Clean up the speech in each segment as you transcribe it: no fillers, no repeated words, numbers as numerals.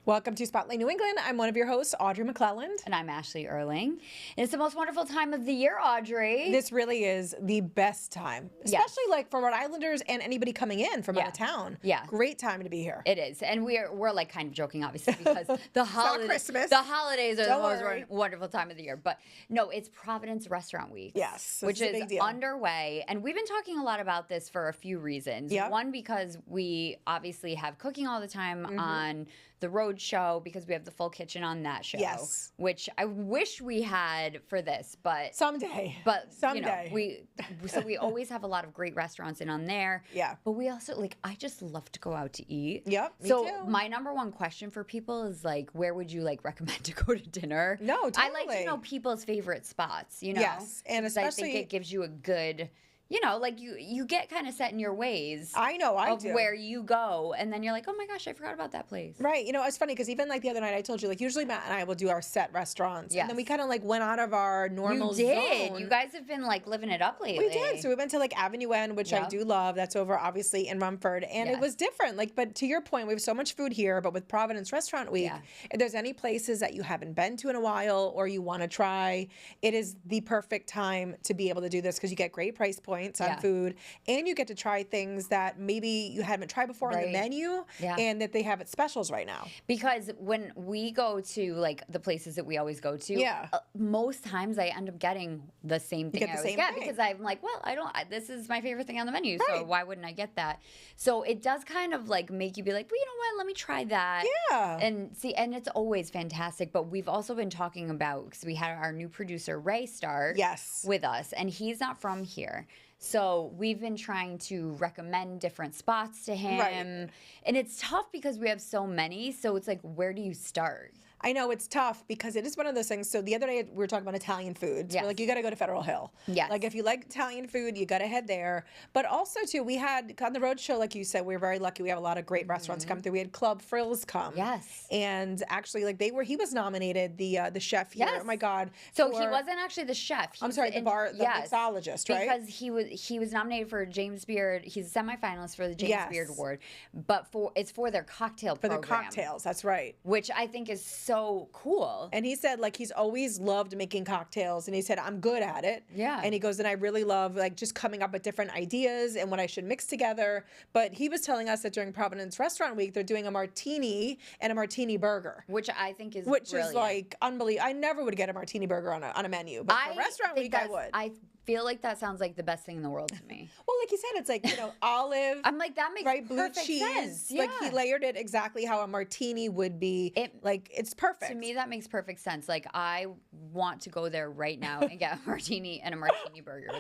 Welcome to Spotlight New England. I'm one of your hosts, Audrey McClelland. And I'm Ashley Erling. And it's the most wonderful time of the year, Audrey. This really is the best time, especially like for Rhode Islanders and anybody coming in from out of town. Yeah. Great time to be here. It is. And we're like kind of joking, obviously, because the holidays are the most wonderful time of the year. But no, it's Providence Restaurant Week. Yes. Which is underway. And we've been talking a lot about this for a few reasons. Yep. One, because we obviously have cooking all the time on the road show, because we have the full kitchen on that show. Yes. Which I wish we had for this, but someday. You know, we always have a lot of great restaurants in on there. Yeah. But we also I just love to go out to eat. Yep. Me so too. My number one question for people is where would you recommend to go to dinner? No, totally. I like to know people's favorite spots, you know? Yes. And especially I think it gives you a good, you get kind of set in your ways. I know, I do. Where you go, and then you're like, oh my gosh, I forgot about that place. Right. You know, it's funny because even the other night I told you, usually Matt and I will do our set restaurants. Yes. And then we kind of went out of our normal zone. You did. You guys have been living it up lately. We did. So we went to Avenue N, which I do love. That's over obviously in Rumford. And it was different. But to your point, we have so much food here, but with Providence Restaurant Week, if there's any places that you haven't been to in a while or you want to try, it is the perfect time to be able to do this because you get great price points on food. And you get to try things that maybe you haven't tried before on the menu and that they have at specials right now. Because when we go to the places that we always go to, most times I end up getting the same thing I always get because I'm this is my favorite thing on the menu, so why wouldn't I get that? So it does kind of make you be like, well, you know what, let me try that. Yeah. And see, and it's always fantastic, but we've also been talking about, because we had our new producer, Ray, start with us, and he's not from here. So we've been trying to recommend different spots to him. Right. And it's tough because we have so many. So it's where do you start? I know it's tough because it is one of those things. So the other day we were talking about Italian food. So you got to go to Federal Hill. Yes. If you like Italian food, you got to head there. But also too, we had on the road show, like you said, we were very lucky. We have a lot of great restaurants come through. We had Club Frills come. Yes. And actually, he was nominated, the chef here. Yes. Oh my God. So he wasn't actually the chef. I'm sorry, the mixologist, right? Because he was nominated for James Beard. He's a semifinalist for the James Beard Award. But it's for their cocktail program. For their cocktails, that's right. Which I think is so cool. And he said he's always loved making cocktails, and he said I'm good at it. Yeah. And he goes, and I really love just coming up with different ideas and what I should mix together. But he was telling us that during Providence Restaurant Week they're doing a martini and a martini burger, which I think is brilliant. Unbelievable. I never would get a martini burger on a menu, but for Restaurant Week I would. I feel like that sounds like the best thing in the world to me. Well, like you said, it's olive. I'm like, that makes blue perfect cheese. Sense. Yeah. He layered it exactly how a martini would be. It's perfect. To me, that makes perfect sense. I want to go there right now and get a martini and a martini burger.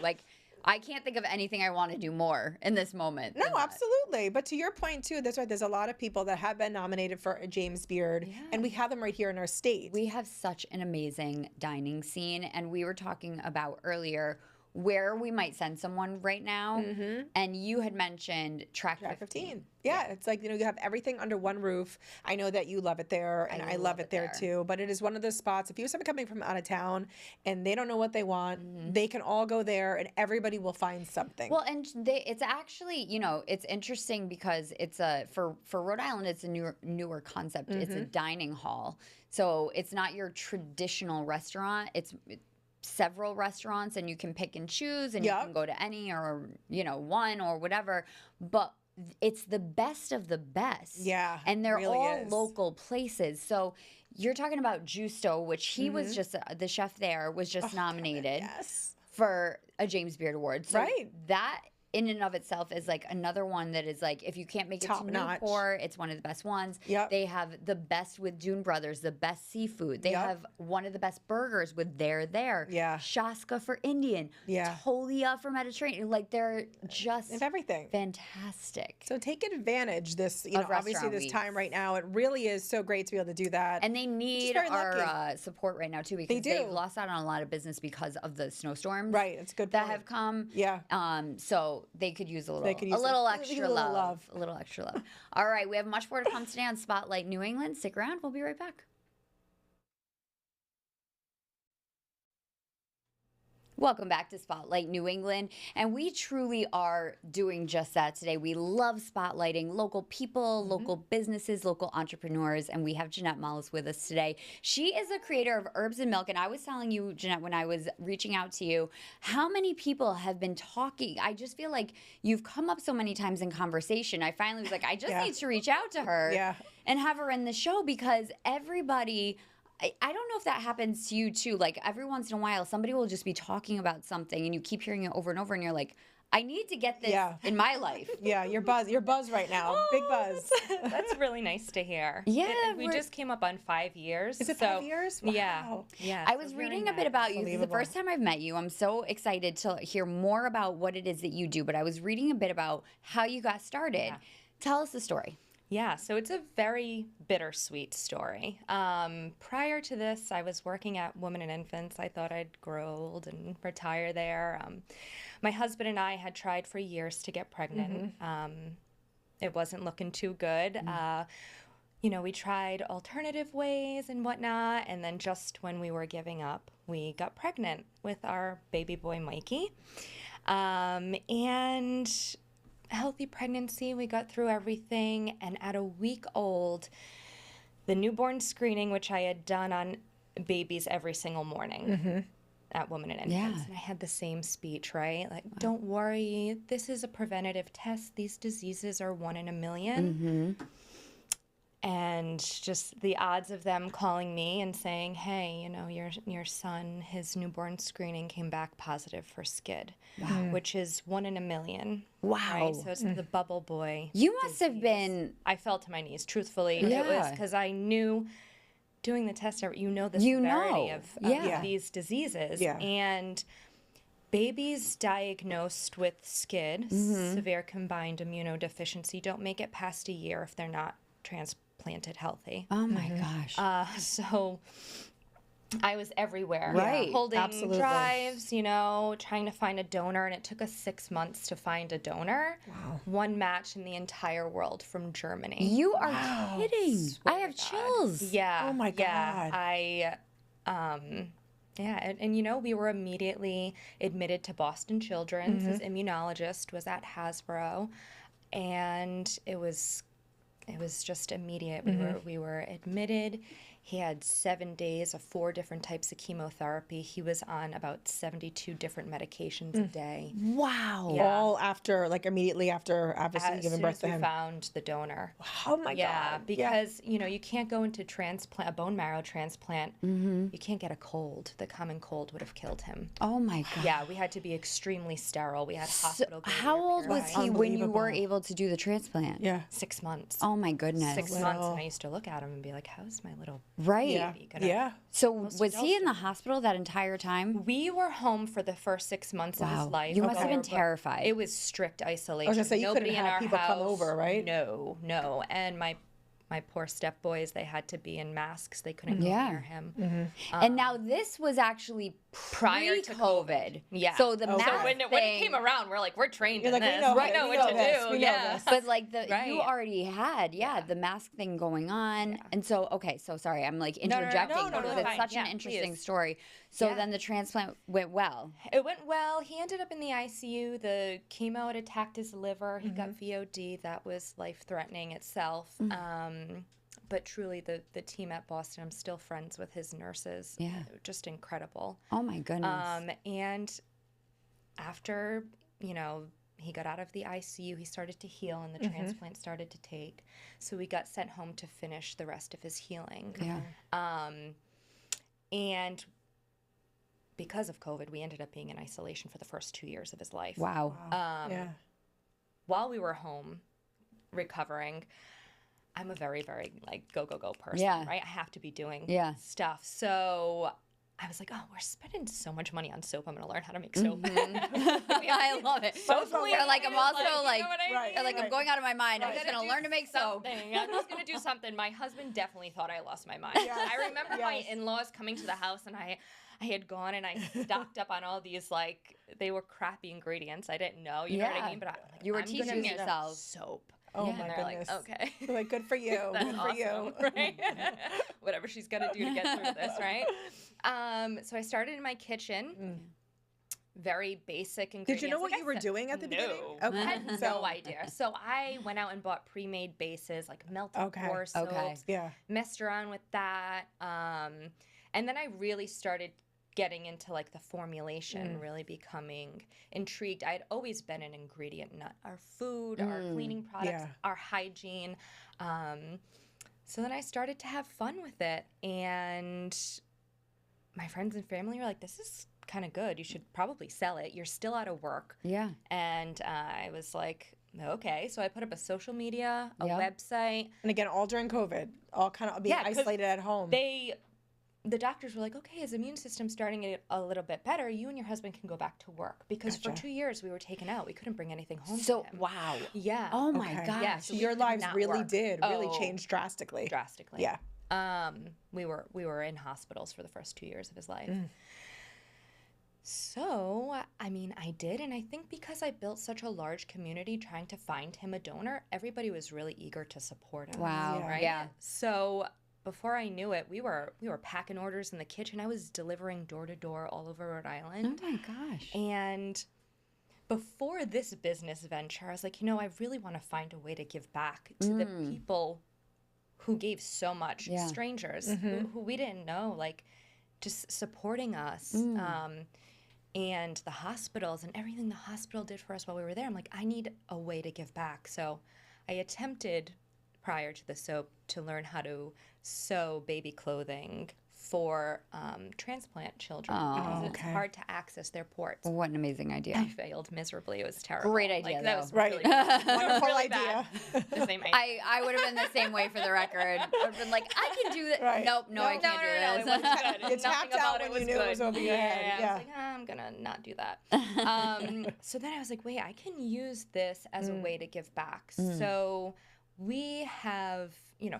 I can't think of anything I want to do more in this moment. No, absolutely. But to your point, too, that's right. There's a lot of people that have been nominated for a James Beard, and we have them right here in our state. We have such an amazing dining scene, and we were talking about earlier where we might send someone right now. And you had mentioned Track 15. Yeah, it's you have everything under one roof. I know that you love it there, and I love it there too. But it is one of those spots, if you have someone coming from out of town and they don't know what they want, they can all go there and everybody will find something. Well, and it's actually, it's interesting because it's for Rhode Island, it's a newer concept. It's a dining hall. So it's not your traditional restaurant. It's several restaurants, and you can pick and choose, and you can go to any or one or whatever, but it's the best of the best. Yeah, and they're really all local places. So you're talking about Justo, which he was just the chef there was just nominated for a James Beard Award. So that in and of itself is another one that is if you can't make it to Newport, it's one of the best ones. Yep. They have the best with Dune Brothers, the best seafood. They have one of the best burgers with there. Yeah. Shaska for Indian. Yeah. Tolia for Mediterranean. They're just everything. Fantastic. So take advantage this, obviously this time right now. It really is so great to be able to do that. And they need our support right now too, because they've lost out on a lot of business because of the snowstorms. Right. It's good that have come. Yeah. So they could use a little extra love. A little extra love. All right, we have much more to come today on Spotlight New England. Stick around. We'll be right back. Welcome back to Spotlight New England, and we truly are doing just that today. We love spotlighting local people, local businesses, local entrepreneurs, and we have Jeanette Mollis with us today. She is a creator of Herbs and Mylk, and I was telling you, Jeanette, when I was reaching out to you, how many people have been talking. I just feel like you've come up so many times in conversation. I finally was like, I just need to reach out to her and have her in the show, because everybody... I don't know if that happens to you too. Like every once in a while, somebody will just be talking about something and you keep hearing it over and over and you're like, I need to get this in my life. Yeah, you're buzz right now. Big buzz. That's really nice to hear. Yeah. We just came up on 5 years. Is it 5 years? Wow. Yeah. I was reading a bit about you. This is the first time I've met you. I'm so excited to hear more about what it is that you do. But I was reading a bit about how you got started. Yeah. Tell us the story. Yeah, so it's a very bittersweet story. Prior to this, I was working at Women and Infants. I thought I'd grow old and retire there. My husband and I had tried for years to get pregnant. It wasn't looking too good. We tried alternative ways and whatnot, and then just when we were giving up, we got pregnant with our baby boy, Mikey. And healthy pregnancy, we got through everything, and at a week old, the newborn screening, which I had done on babies every single morning at Women and Infants, and I had the same speech, right? Like, don't worry, this is a preventative test. These diseases are 1 in a million. And just the odds of them calling me and saying, hey, your son, his newborn screening came back positive for SCID, which is 1 in a million. Wow. Right? So it's the bubble boy. You must have been... I fell to my knees, truthfully. It was because I knew doing the test, the severity of these diseases. Yeah. And babies diagnosed with SCID, severe combined immunodeficiency, don't make it past a year if they're not transplanted healthy. Oh my gosh. So I was everywhere. Right. Holding drives, trying to find a donor, and it took us 6 months to find a donor. Wow. One match in the entire world from Germany. You are kidding. I have chills. Yeah. Oh my God. And we were immediately admitted to Boston Children's. His immunologist was at Hasbro, and it was just immediate. We were admitted. He had 7 days of 4 different types of chemotherapy. He was on about 72 different medications a day. Wow. Yeah. All after, immediately after obviously giving birth to him. As soon as we found the donor. Oh my God. Yeah, because, you can't go into a bone marrow transplant. You can't get a cold. The common cold would have killed him. Oh my God. Yeah, we had to be extremely sterile. We had hospital. How old was he when you were able to do the transplant? Yeah. 6 months. Oh my goodness. 6 months, and I used to look at him and be like, how's my little right. baby gonna... Yeah. So was he in the hospital that entire time? We were home for the first 6 months of his life. You must have been terrified. It was strict isolation. I was gonna say, you Nobody couldn't in have our people house. come over, right? No. And my poor step boys, they had to be in masks. They couldn't go near him. And now this was actually prior to COVID. Yeah. So the mask so when it came around, we're like, we're trained in like, this. we know what to this. do. We know this. But you already had the mask thing going on. Yeah. And so so sorry, I'm interjecting because it's such an interesting story. So then the transplant went well. It went well. He ended up in the ICU. The chemo had attacked his liver. He got VOD. That was life-threatening itself. But truly, the team at Boston, I'm still friends with his nurses. Yeah. Just incredible. Oh, my goodness. And after, he got out of the ICU, he started to heal, and the transplant started to take. So we got sent home to finish the rest of his healing. Yeah. And because of COVID, we ended up being in isolation for the first 2 years of his life. Wow. While we were home recovering, I'm a very, very go person, right? I have to be doing stuff. So I was like, oh, we're spending so much money on soap. I'm going to learn how to make soap. I love it. Soap I'm going out of my mind. I'm just going to learn to make soap. I'm just going to do something. My husband definitely thought I lost my mind. Yeah. I remember my in-laws coming to the house, and I had gone and I stocked up on all these, they were crappy ingredients. I didn't know, you know what I mean? But you were teaching yourself. Soap. Oh and my they're goodness. like, okay. They're like, good for you. That's good awesome, for you. Right? Whatever she's going to do to get through this, right? So I started in my kitchen. very basic ingredients. Did you know what Like I you were said, doing at the beginning? No. Okay. I had no idea. So I went out and bought pre-made bases, like melted pour soaps, messed around with that. And then I really started getting into like the formulation, really becoming intrigued. I had always been an ingredient nut. Our food, our cleaning products, our hygiene. So then I started to have fun with it. And my friends and family were like, this is kind of good. You should probably sell it. You're still out of work. Yeah. And I was like, okay. So I put up a social media, a website. And again, all during COVID, all kind of being isolated at home. The doctors were like, okay, his immune system's starting to get a little bit better. You and your husband can go back to work. Because for 2 years we were taken out. We couldn't bring anything home to him. Wow. Yeah. Oh my gosh. Yeah, so your lives really did change drastically. Drastically. Yeah. We were in hospitals for the first 2 years of his life. So, I mean, I did. And I think because I built such a large community trying to find him a donor, everybody was really eager to support us. Wow. Right? Yeah. So before I knew it, we were packing orders in the kitchen. I was delivering door to door all over Rhode Island. Oh my gosh. And before this business venture, I was like, I really want to find a way to give back to the people who gave so much, strangers who we didn't know, like just supporting us. And the hospitals and everything the hospital did for us while we were there. I'm like, I need a way to give back. So I attempted prior to the soap to learn how to sew baby clothing for transplant children because it's hard to access their ports. What an amazing idea. I failed miserably. It was terrible. Great idea, That was right. really Wonderful really idea. The same idea. I would have been the same way for the record. I would have been like, I can do that. Right. Nope, I can't do this. It wasn't good. You tapped out when you knew it was over your head. I was like, I'm going to not do that. So then I was like, wait, I can use this as a way to give back. So we have,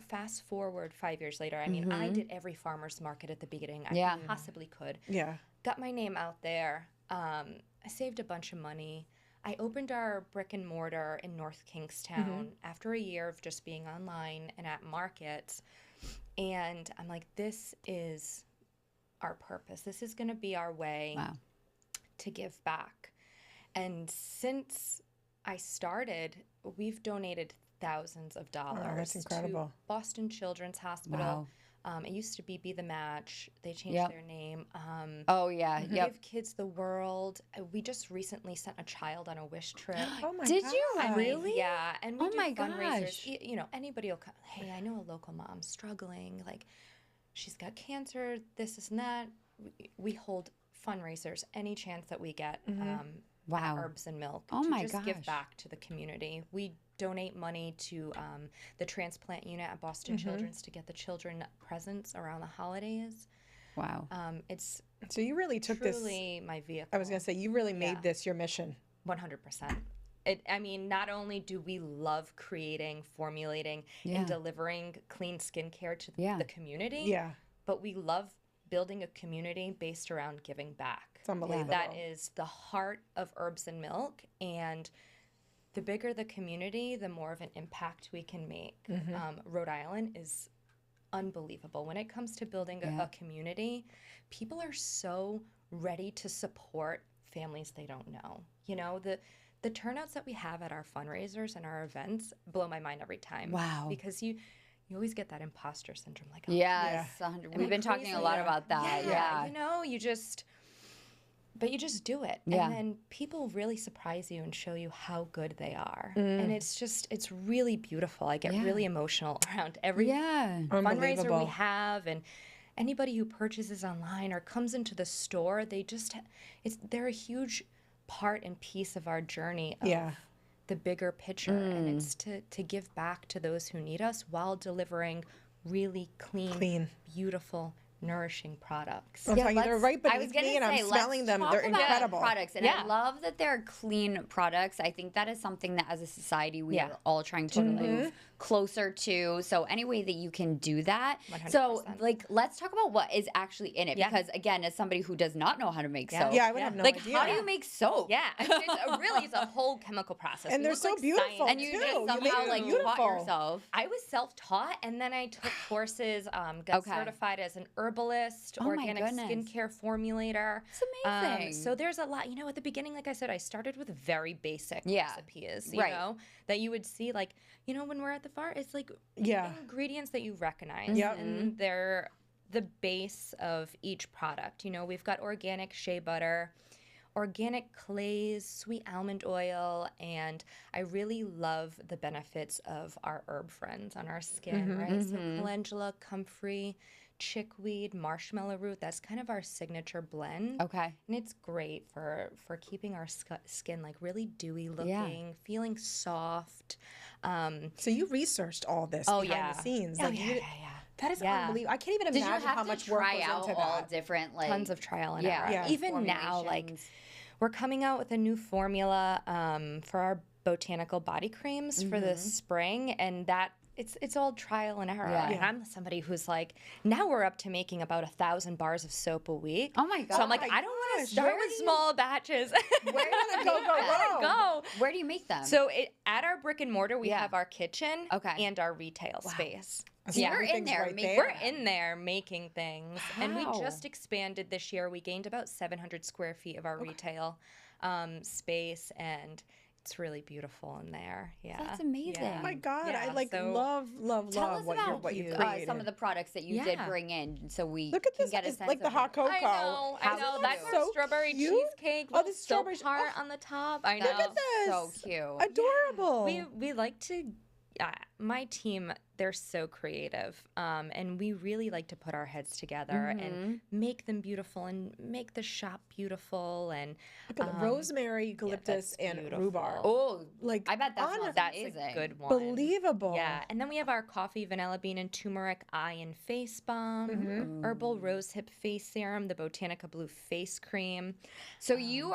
fast forward 5 years later. I mean, I did every farmer's market at the beginning I possibly could. Yeah. Got my name out there. I saved a bunch of money. I opened our brick and mortar in North Kingstown after a year of just being online and at markets. And I'm like, this is our purpose. This is going to be our way to give back. And since I started, we've donated thousands of dollars to Boston Children's Hospital. It used to be the Match. They changed their name. Give Kids the World. We just recently sent a child on a wish trip. Oh my Did God. you really? Yeah. And we do fundraisers. Gosh. Anybody will come. Hey, I know a local mom struggling. Like, she's got cancer, this and that. We hold fundraisers any chance that we get. At Herbs and Mylk. Oh my gosh. gosh. Give back to the community. We donate money to the transplant unit at Boston Children's to get the children presents around the holidays. Wow. It's so you really took truly my vehicle. I was going to say, you really made this your mission. 100%. Not only do we love creating, formulating, and delivering clean skincare to the community, but we love building a community based around giving back. It's unbelievable. That is the heart of Herbs and Mylk, and the bigger the community, the more of an impact we can make. Rhode Island is unbelievable. When it comes to building a community, people are so ready to support families they don't know. The turnouts that we have at our fundraisers and our events blow my mind every time. Wow. Because you always get that imposter syndrome. Like, yes, 100. We've been talking a lot about that. Yeah. But you just do it. Yeah. And then people really surprise you and show you how good they are. And it's really beautiful. I get really emotional around every fundraiser we have, and anybody who purchases online or comes into the store, they're a huge part and piece of our journey of the bigger picture. And it's to give back to those who need us while delivering really clean. Beautiful, nourishing products. I'm telling you, they're right beneath me, and I'm smelling them. They're incredible. Products, and I love that they're clean products. I think that is something that, as a society, we are all trying to move closer to. So any way that you can do that. 100%. So, let's talk about what is actually in it, because again, as somebody who does not know how to make soap, I would have no idea. How do you make soap? Yeah, it's a whole chemical process. And they're so beautiful. And you just somehow taught yourself. I was self-taught, and then I took courses, got certified as an herbalist, Oh my organic goodness. skincare formulator. It's amazing. So there's a lot, at the beginning, like I said, I started with very basic recipes, you Right. know, that you would see like, when we're at the farm, it's like ingredients that you recognize. Yep. And they're the base of each product. We've got organic shea butter, organic clays, sweet almond oil, and I really love the benefits of our herb friends on our skin, right? So calendula, comfrey, chickweed, marshmallow root, that's kind of our signature blend. Okay. And it's great for keeping our skin like really dewy looking, feeling soft. So you researched all this behind the scenes. Like that is unbelievable. I can't even Did you imagine have how to much work try goes out into all that. different like Tons of trial and error. Yeah. Even now, like formulations? we're coming out with a new formula for our botanical body creams for the spring, and that it's all trial and error. Yeah. And I'm somebody who's like, now we're up to making about 1,000 bars of soap a week. Oh my god. So I'm like, I don't want to start with small batches. Where do you Go, make go, them? go. Where do you make them? So at our brick and mortar, we have our kitchen and our retail space. So you're in everything's there right making- We're in there making things. And we Wow. just expanded this year. We gained about 700 square feet of our retail space, and it's really beautiful in there. Yeah. That's amazing. Yeah. Oh my God, Yeah, I like so- love Tell us about what you some created. of the products that you did Yeah. bring in, so we Look at can this, get a it's sense like the of hot cocoa. I know. How That's cute. our So strawberry cute. cheesecake. Oh, Little the soap strawberries. tart Oh. on the top. I know. Look at this. So cute. Adorable. We like to. My team, they're so creative, and we really like to put our heads together and make them beautiful and make the shop beautiful. And Look at the rosemary, eucalyptus, that's and beautiful. rhubarb. Oh, Like, I bet that smells that's amazing. a good one. Believable. Yeah, and then we have our coffee, vanilla bean, and turmeric eye and face balm, herbal rosehip face serum, the Botanica Blue face cream. So you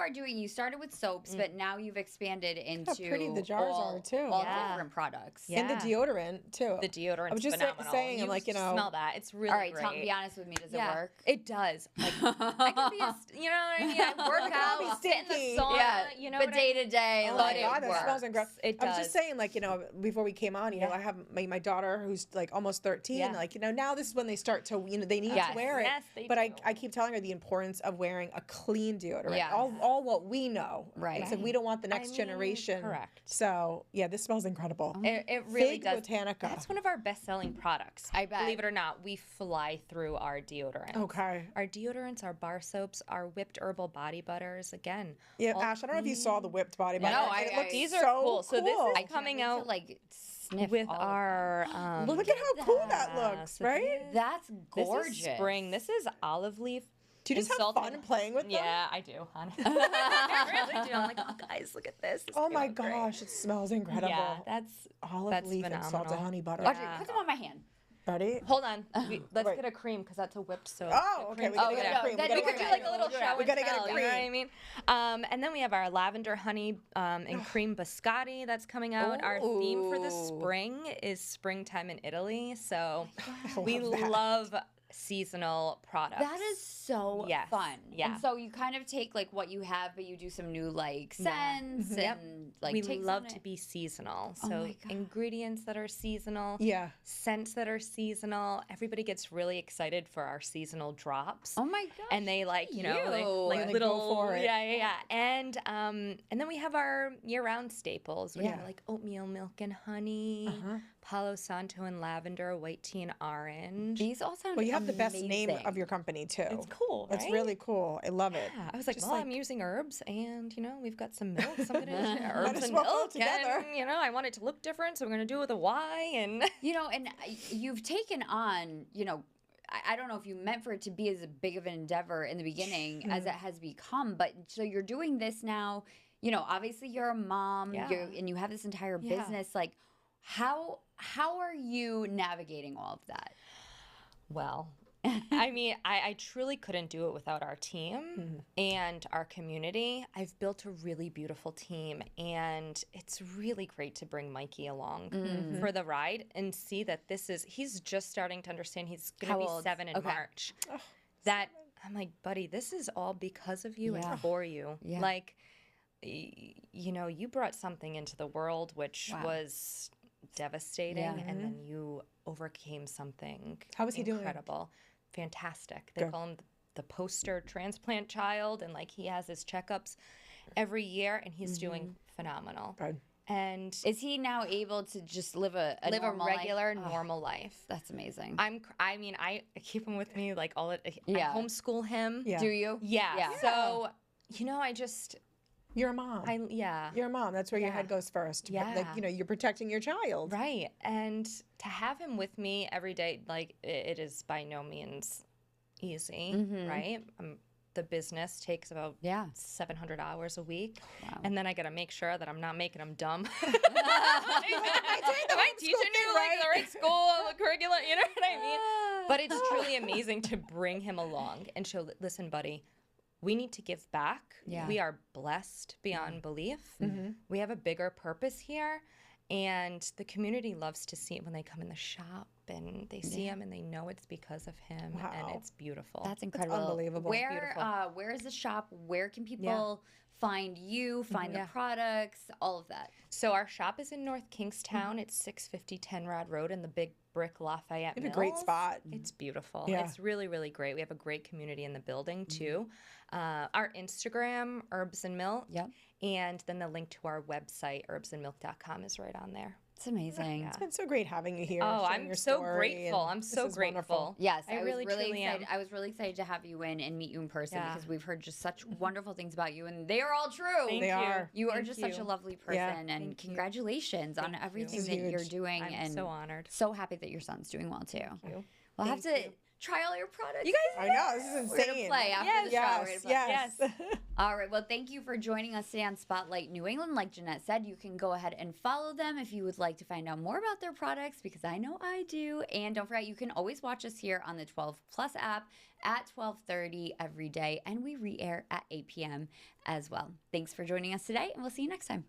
started with soaps, but now you've expanded into pretty the jars all, are, too. all Yeah. different products. Yeah. And the deodorant too. The deodorant's I was just phenomenal. saying, I'm like, smell that. It's really All right, great. be honest with me. Does it Yeah, work? it does. Like, I can be, you know what I mean? I work Look at all these out, sit in stinky- the sauna, Yeah, you know but what day to day, Oh let my it God, that work. smells incredible. It I was just does. saying, like, before we came on, I have my daughter who's like almost 13. Yeah. Like, now this is when they start to, they need Yes. to wear it. Yes, they but do. I keep telling her the importance of wearing a clean deodorant. Yes. All what we know. Right. It's like we don't want the next mean, generation. correct. So yeah, this smells incredible. It really Fig does. Botanica. That's one of our best-selling products. I bet. Believe it or not, we fly through our deodorants. Okay. Our deodorants, our bar soaps, our whipped herbal body butters. Again, Yeah, all Ash, I don't know if you saw the whipped body butter. No, and it I- looks these so are cool. So this cool. is I can't coming wait to, out like sniff with all of them. our. Look at how cool that yeah, looks, so right? That's This gorgeous. is spring. This is olive leaf. Do you just have insulted- fun playing with them? Yeah, I do, honestly. I really do. I'm like, oh, guys, look at this. It's Oh my gonna look great." gosh, it smells incredible. Yeah, that's Olive leaf and salted phenomenal. honey butter. Audrey, Yeah. put them on my hand. Ready? Hold on. Let's Right. get a cream because that's a whipped soap. Oh, okay. We gotta get no, a cream. then We we gotta could get do a like a cream. little show We gotta get a and tell, you know what I cream. mean? And then we have our lavender honey and cream biscotti that's coming out. Our theme for the Ooh. spring is springtime in Italy. So I we love that. love seasonal products. That is so Yes. fun. Yeah. And so you kind of take like what you have, but you do some new like scents Yep. and like we take love some to be seasonal. Oh So my God. ingredients that are seasonal, Yeah. scents that are seasonal. Everybody gets really excited for our seasonal drops. Oh my gosh. And they like, you. like And they go little for it. Yeah. And then we have our year-round staples. We have Yeah. like oatmeal, milk, and honey, Uh-huh. Palo Santo and lavender, white tea and orange. These all sound Well, you have the best name amazing. of your company too. It's cool, right? It's really cool. I love it. Yeah, I was like, Just well, like- I'm using herbs, and we've got some milk. So I'm gonna Might herbs as and well go milk, together. and I want it to look different, so we're gonna do it with a Y. And You know, and you've taken on, I don't know if you meant for it to be as big of an endeavor in the beginning as it has become, but so you're doing this now, obviously you're a mom Yeah. and you have this entire Yeah. business. Like, how are you navigating all of that? well, I mean, I truly couldn't do it without our team and our community. I've built a really beautiful team, and it's really great to bring Mikey along for the ride and see that he's just starting to understand. He's going How to be old? 7 in Okay. March. That I'm like, buddy, this is all because of you Yeah. and for you. Yeah. Like, you brought something into the world which Wow. was devastating, Yeah. and then you overcame something How is he doing? incredible. fantastic. They call him the poster transplant child, and like he has his checkups every year, and he's doing phenomenal. Good. And Is he now able to just live a regular, life? normal life. That's amazing. I keep him with me like I homeschool him. Yeah. Do you? Yeah. So, You're a mom. You're a mom. That's where your head goes first. Yeah. Like, you're protecting your child. Right. And to have him with me every day, like it is by no means easy, right? The business takes about 700 hours a week. Wow. And then I got to make sure that I'm not making them dumb. Am I teaching you like the right school, the curriculum, you know what I mean? But it's truly amazing to bring him along and show, listen, buddy, we need to give back. Yeah. We are blessed beyond belief. We have a bigger purpose here. And the community loves to see it when they come in the shop and they see him and they know it's because of him. Wow. And it's beautiful. That's incredible. That's unbelievable. Where is the shop? Where can people find you, find the products, all of that? So our shop is in North Kingstown. It's 650 Tenrod Road in the big brick Lafayette You have Mills. a great spot. It's beautiful. Yeah. It's really, really great. We have a great community in the building too. Our Instagram, Herbs and Mylk. Yep. And then the link to our website, herbsandmylk.com, is right on there. It's amazing. It's been so great having you here. Oh, sharing I'm your so story, grateful. and I'm this so is grateful. wonderful. Yes, I really, was really truly excited. am. I was really excited to have you in and meet you in person Yeah. because we've heard just such wonderful things about you, and they are all true. Thank They you. are. You are Thank just you. such a lovely person, Yeah. and Thank you. congratulations on Thank everything you. that you're Huge. doing. I'm and so honored. so happy that your son's doing well too. you. We'll have to Thank you. try all your products. You guys I know, this is We're insane. gonna play after the show. We're gonna play. Yes. All right. Well, thank you for joining us today on Spotlight New England. Like Jeanette said, you can go ahead and follow them if you would like to find out more about their products, because I know I do. And don't forget, you can always watch us here on the 12 Plus app at 12:30 every day, and we re-air at 8 p.m. as well. Thanks for joining us today, and we'll see you next time.